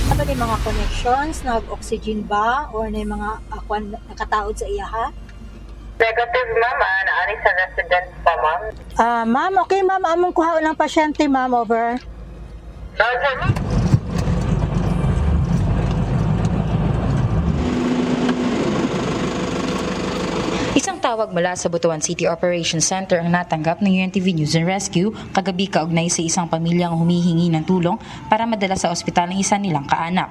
Ano ni mga connections, nag-oxygen ba or na mga akwan nakataod sa iya ha? Negative, ma'am. Naani sa residence pa, ma'am. Ma'am, okay ma'am, among kuha ng pasyente ma'am, over. Roger, ma'am. Isang tawag mula sa Butuan City Operations Center ang natanggap ng UNTV News and Rescue kagabi kaugnay sa isang pamilyang humihingi ng tulong para madala sa ospital ng isa nilang kaanak.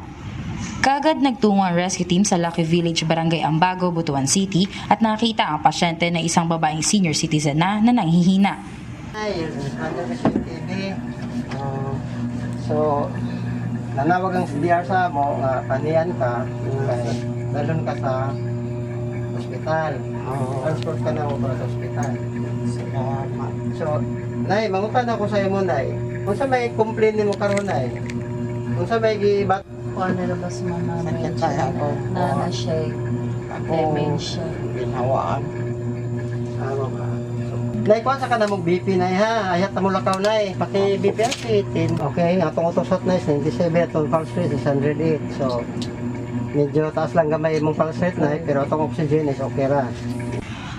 Kaagad nagtungo ang rescue team sa Lucky Village, Barangay Ambago, Butuan City at nakita ang pasyente na isang babaeng senior citizen na nanghihina. Ay, ano na siya TV. So, nanawag ang CDR sa mo, panian ka, kay dalon ka sa ospital. Transport ka na mo para sa ospital. So, nay, mangutan ako sa imo, nay. Kung sa may complain mo karon nay, kung sa may gibat Kung ano labas mo na sakit sa ako, na siya, dementia. ginhawaan. Tama ka. Nay, kuha sa ka na mong BP na ha. Ayat na mo lakaw na Paki BP at 18. Okay, atong utosot na 97 atong pulse rate is 108. So, medyo taas lang gamay mong pulse rate na pero atong oxygen is okay ra.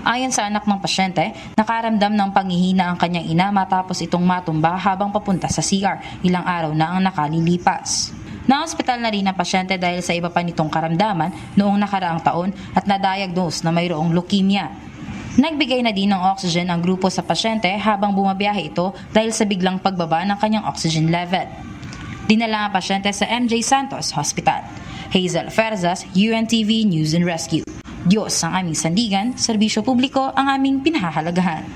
Ayon sa anak ng pasyente, nakaramdam ng panghihina ang kanyang ina matapos itong matumba habang papunta sa CR. Ilang araw na ang nakalilipas. Na-hospital na rin ang pasyente dahil sa iba pa nitong karamdaman noong nakaraang taon at na-diagnose na mayroong leukemia. Nagbigay na din ng oxygen ang grupo sa pasyente habang bumabiyahe ito dahil sa biglang pagbaba ng kanyang oxygen level. Dinala ang pasyente sa MJ Santos Hospital. Hazel Ferzas, UNTV News and Rescue. Diyos ang aming sandigan, serbisyo publiko ang aming pinahahalagahan.